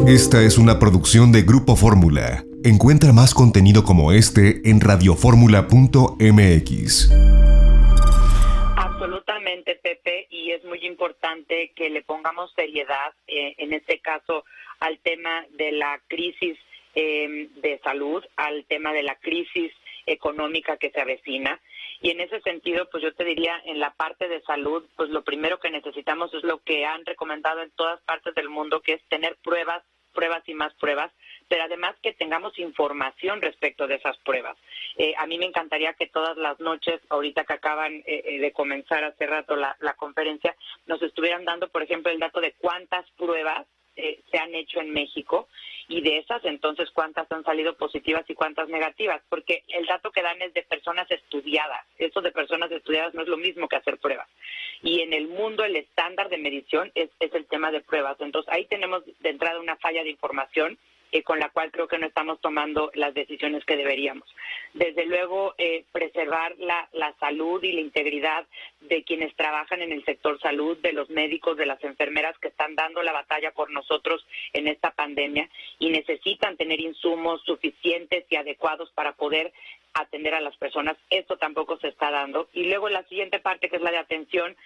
Esta es una producción de Grupo Fórmula. Encuentra más contenido como este en radioformula.mx. Absolutamente, Pepe, y es muy importante que le pongamos seriedad, en este caso, al tema de la crisis de salud, al tema de la crisis económica que se avecina. Y en ese sentido, pues yo te diría, en la parte de salud, pues lo primero que necesitamos es lo que han recomendado en todas partes del mundo, que es tener pruebas y más pruebas, pero además que tengamos información respecto de esas pruebas. A mí me encantaría que todas las noches, ahorita que acaban de comenzar hace rato la conferencia, nos estuvieran dando, por ejemplo, el dato de cuántas pruebas se han hecho en México, y de esas, entonces, cuántas han salido positivas y cuántas negativas, porque el dato que dan es de personas estudiadas. Eso de personas estudiadas no es lo mismo que hacer pruebas. Y en el mundo el estándar de medición es el tema de pruebas. Entonces, ahí tenemos de entrada una falla de información con la cual creo que no estamos tomando las decisiones que deberíamos. Desde luego, preservar la salud y la integridad de quienes trabajan en el sector salud, de los médicos, de las enfermeras que están dando la batalla por nosotros en esta pandemia y necesitan tener insumos suficientes y adecuados para poder atender a las personas. Esto tampoco se está dando. Y luego la siguiente parte, que es la de atención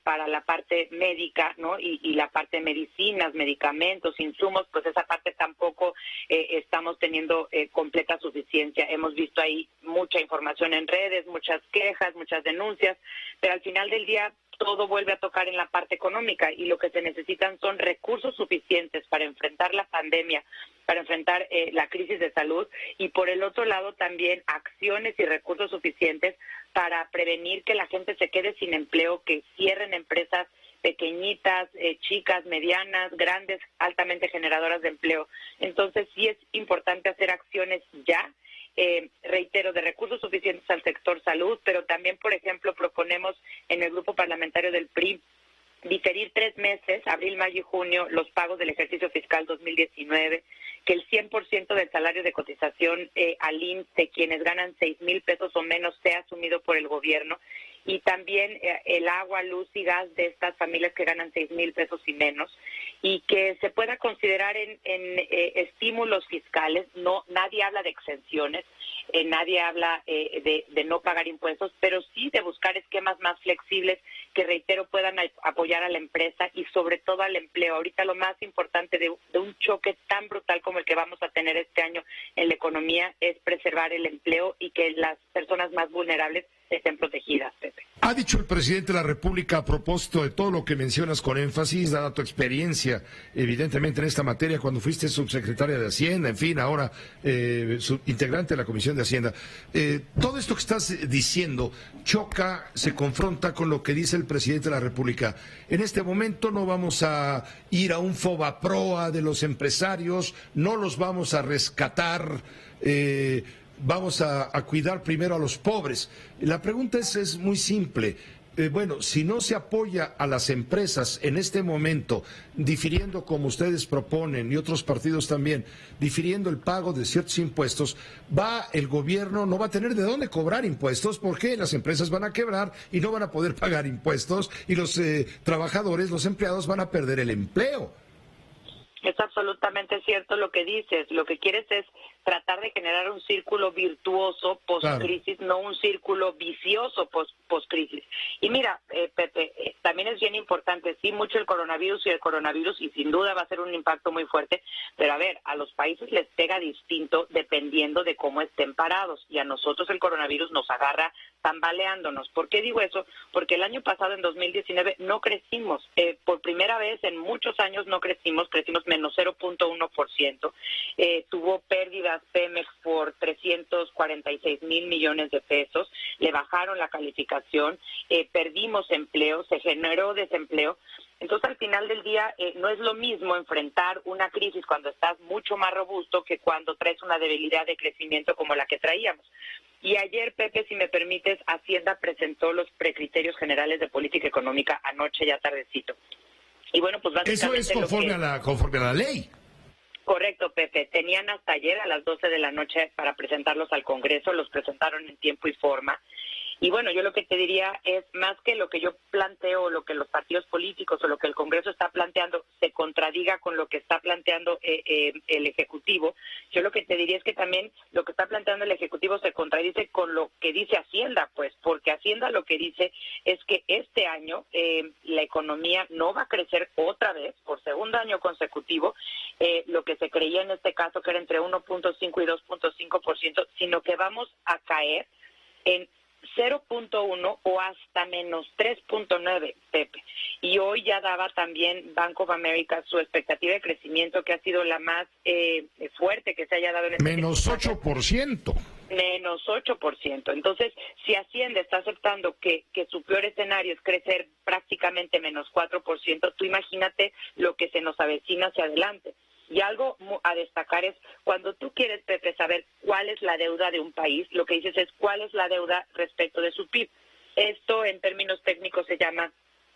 para la parte médica, ¿no? Y la parte de medicinas, medicamentos, insumos, pues esa parte tampoco estamos teniendo completa suficiencia. Hemos visto ahí mucha información en redes, muchas quejas, muchas denuncias, pero al final del día todo vuelve a tocar en la parte económica, y lo que se necesitan son recursos suficientes para enfrentar la pandemia, para enfrentar la crisis de salud, y por el otro lado también acciones y recursos suficientes para prevenir que la gente se quede sin empleo, que cierren empresas pequeñitas, chicas, medianas, grandes, altamente generadoras de empleo. Entonces sí es importante hacer acciones ya. Reitero, de recursos suficientes al sector salud, pero también, por ejemplo, proponemos en el grupo parlamentario del PRI diferir 3 meses, abril, mayo y junio, los pagos del ejercicio fiscal 2019, que el 100% del salario de cotización al IMSS de quienes ganan 6,000 pesos o menos sea asumido por el gobierno, y también el agua, luz y gas de estas familias que ganan 6,000 pesos y menos, y que se pueda considerar en estímulos fiscales. No, nadie habla de exenciones, nadie habla de no pagar impuestos, pero sí de buscar esquemas más flexibles que, reitero, puedan apoyar a la empresa y sobre todo al empleo. Ahorita lo más importante de un choque tan brutal como el que vamos a tener este año en la economía es preservar el empleo y que las personas más vulnerables estén protegidas, Pepe. Ha dicho el presidente de la República, a propósito de todo lo que mencionas con énfasis, dada tu experiencia, evidentemente, en esta materia, cuando fuiste subsecretaria de Hacienda, en fin, ahora integrante de la Comisión de Hacienda. Todo esto que estás diciendo choca, se confronta con lo que dice el presidente de la República. En este momento no vamos a ir a un fobaproa de los empresarios, no los vamos a rescatar, vamos a cuidar primero a los pobres. La pregunta es muy simple. Bueno, si no se apoya a las empresas en este momento, difiriendo como ustedes proponen y otros partidos también, difiriendo el pago de ciertos impuestos, el gobierno no va a tener de dónde cobrar impuestos, porque las empresas van a quebrar y no van a poder pagar impuestos, y los trabajadores, los empleados van a perder el empleo. Es absolutamente cierto lo que dices. Lo que quieres es tratar de generar un círculo virtuoso post-crisis, claro, no un círculo vicioso post-crisis. Y mira, Pepe, también es bien importante, sí, mucho el coronavirus, y sin duda va a ser un impacto muy fuerte, pero a ver, a los países les pega distinto dependiendo de cómo estén parados, y a nosotros el coronavirus nos agarra tambaleándonos. ¿Por qué digo eso? Porque el año pasado, en 2019, no crecimos. Por primera vez en muchos años no crecimos menos 0.1%. Tuvo pérdidas Pemex por 346,000 millones de pesos, le bajaron la calificación, perdimos empleo, se generó desempleo. Entonces, al final del día, no es lo mismo enfrentar una crisis cuando estás mucho más robusto que cuando traes una debilidad de crecimiento como la que traíamos. Y ayer, Pepe, si me permites, Hacienda presentó los precriterios generales de política económica anoche ya tardecito. Y bueno, pues básicamente eso es conforme a la ley. Correcto, Pepe. Tenían hasta ayer a las 12 de la noche para presentarlos al Congreso, los presentaron en tiempo y forma. Y bueno, yo lo que te diría es, más que lo que yo planteo, lo que los partidos políticos o lo que el Congreso está planteando se contradiga con lo que está planteando el Ejecutivo, yo lo que te diría es que también lo que está planteando el Ejecutivo se contradice con lo que dice Hacienda, pues, porque Hacienda lo que dice es que este año la economía no va a crecer otra vez, por segundo año consecutivo, lo que se creía en este caso que era entre 1.5 y 2.5%, sino que vamos a caer en 0.1 o hasta menos 3.9, Pepe. Y hoy ya daba también Bank of America su expectativa de crecimiento, que ha sido la más fuerte que se haya dado en este Menos 8%. Menos 8%. Entonces, si Hacienda está aceptando que su peor escenario es crecer prácticamente menos 4%, tú imagínate lo que se nos avecina hacia adelante. Y algo a destacar es, cuando tú quieres, Pepe, saber cuál es la deuda de un país, lo que dices es cuál es la deuda respecto de su PIB. Esto, en términos técnicos, se llama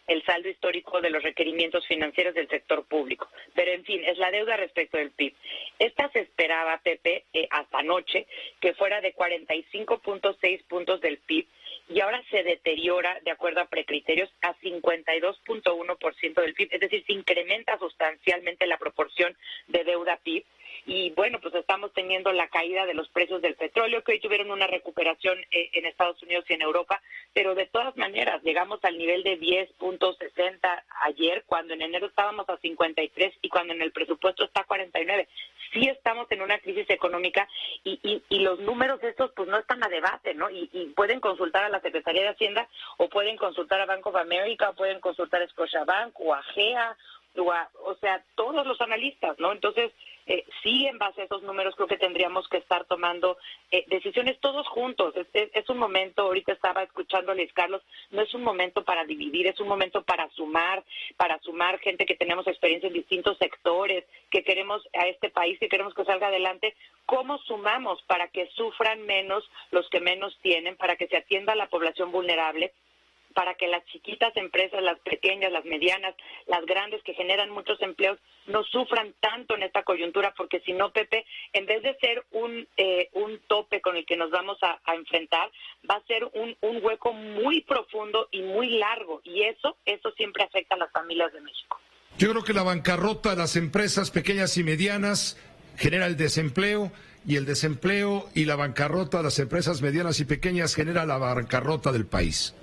el saldo histórico de los requerimientos financieros del sector público. Pero, en fin, es la deuda respecto del PIB. Esta se esperaba, Pepe, hasta anoche, que fuera de 45.6 puntos del PIB, y ahora se deteriora, de acuerdo a precriterios, a 52.1% del PIB, es decir, se incrementa sustancialmente la proporción de deuda PIB. Y bueno, pues estamos teniendo la caída de los precios del petróleo, que hoy tuvieron una recuperación en Estados Unidos y en Europa, pero de todas maneras llegamos al nivel de 10.60 ayer, cuando en enero estábamos a 53 y cuando en el presupuesto está a 49. Sí estamos en una crisis económica y los números estos pues no están a debate, ¿no? Y pueden consultar a la Secretaría de Hacienda o pueden consultar a Bank of America o pueden consultar a Scotiabank o a GEA, o sea, todos los analistas, ¿no? Entonces, sí, en base a esos números creo que tendríamos que estar tomando decisiones todos juntos. Es un momento, ahorita estaba escuchando a Luis Carlos, no es un momento para dividir, es un momento para sumar gente que tenemos experiencia en distintos sectores, que queremos a este país, que queremos que salga adelante. ¿Cómo sumamos para que sufran menos los que menos tienen, para que se atienda a la población vulnerable, para que las chiquitas empresas, las pequeñas, las medianas, las grandes que generan muchos empleos no sufran tanto en esta coyuntura? Porque si no, Pepe, en vez de ser un tope con el que nos vamos a enfrentar, va a ser un hueco muy profundo y muy largo, y eso siempre afecta a las familias de México. Yo creo que la bancarrota de las empresas pequeñas y medianas genera el desempleo, y el desempleo y la bancarrota de las empresas medianas y pequeñas genera la bancarrota del país.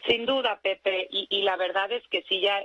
Sin duda, Pepe, y la verdad es que sí, ya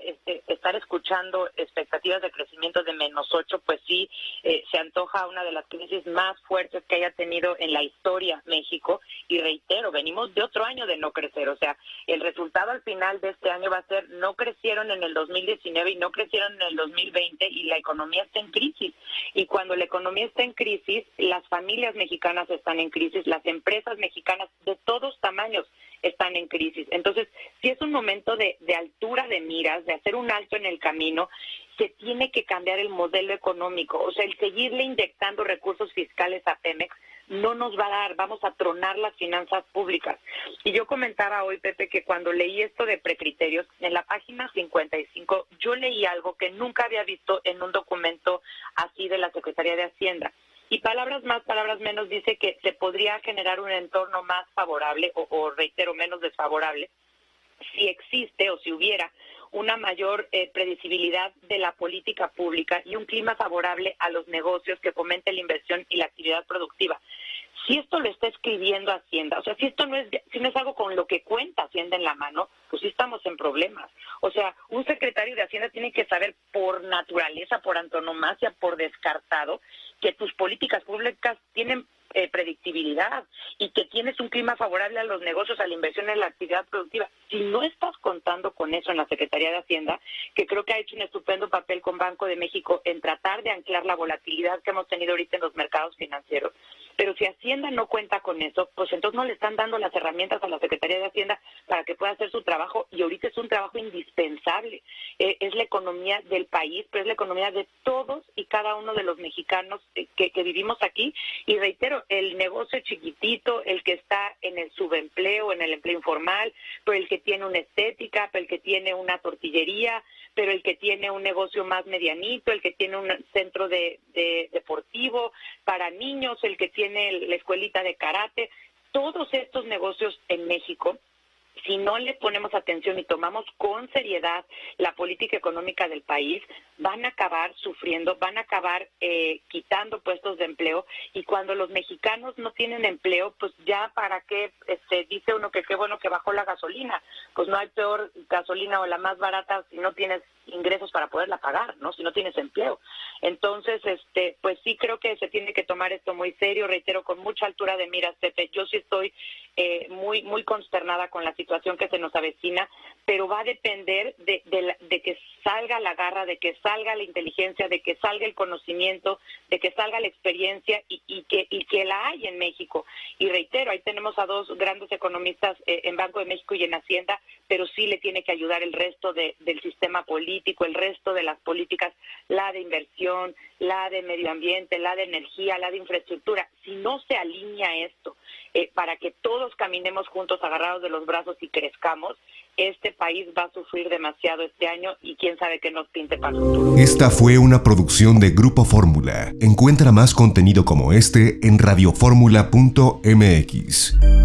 estar escuchando expectativas de crecimiento de menos 8, pues sí, se antoja una de las crisis más fuertes que haya tenido en la historia México, y reitero, venimos de otro año de no crecer, o sea, el resultado al final de este año va a ser, no crecieron en el 2019 y no crecieron en el 2020, y la economía está en crisis, y cuando la economía está en crisis, las familias mexicanas están en crisis, las empresas mexicanas de todos tamaños están en crisis. Entonces, si es un momento de altura de miras, de hacer un alto en el camino, se tiene que cambiar el modelo económico. O sea, el seguirle inyectando recursos fiscales a Pemex no nos va a dar, vamos a tronar las finanzas públicas. Y yo comentaba hoy, Pepe, que cuando leí esto de precriterios, en la página 55, yo leí algo que nunca había visto en un documento así de la Secretaría de Hacienda. Y palabras más, palabras menos, dice que se podría generar un entorno más favorable o reitero, menos desfavorable, si existe o si hubiera una mayor predecibilidad de la política pública y un clima favorable a los negocios que fomente la inversión y la actividad productiva. Si esto lo está escribiendo Hacienda, o sea, si esto no es algo con lo que cuenta Hacienda en la mano, pues sí estamos en problemas. O sea, un secretario de Hacienda tiene que saber por naturaleza, por antonomasia, por descartado, que tus políticas públicas tienen predictibilidad y que tienes un clima favorable a los negocios, a la inversión en la actividad productiva. Si no estás contando con eso en la Secretaría de Hacienda, que creo que ha hecho un estupendo papel con Banco de México en tratar de anclar la volatilidad que hemos tenido ahorita en los mercados financieros, pero si Hacienda no cuenta con eso, pues entonces no le están dando las herramientas a la Secretaría de Hacienda para que pueda hacer su trabajo, y ahorita es un trabajo indispensable. Es la economía del país, pero es la economía de todos y cada uno de los mexicanos que vivimos aquí, y reitero, el negocio chiquitito, el que está en el subempleo, en el empleo informal, pero el que tiene una estética, pero el que tiene una tortillería, pero el que tiene un negocio más medianito, el que tiene un centro de deportivo para niños, el que tiene la escuelita de karate. todos estos negocios en México, si no le ponemos atención y tomamos con seriedad la política económica del país, van a acabar sufriendo, van a acabar quitando puestos de empleo, y cuando los mexicanos no tienen empleo, pues ya para qué, dice uno que qué bueno que bajó la gasolina, pues no hay peor gasolina o la más barata si no tienes ingresos para poderla pagar, ¿no? Si no tienes empleo. Entonces, pues sí creo que se tiene que tomar esto muy serio, reitero, con mucha altura de miras, Pepe. Yo sí estoy muy, muy consternada con la situación que se nos avecina, pero va a depender de que salga la garra, de que salga la inteligencia, de que salga el conocimiento, de que salga la experiencia y que la hay en México. Y reitero, ahí tenemos a dos grandes economistas en Banco de México y en Hacienda, pero sí le tiene que ayudar el resto del sistema político, el resto de las políticas, la de inversión, la de medio ambiente, la de energía, la de infraestructura. Si no se alinea esto para que todos caminemos juntos agarrados de los brazos y crezcamos, este país va a sufrir demasiado este año y quién sabe qué nos pinte para el futuro. Esta fue una producción de Grupo Fórmula. Encuentra más contenido como este en radioformula.mx.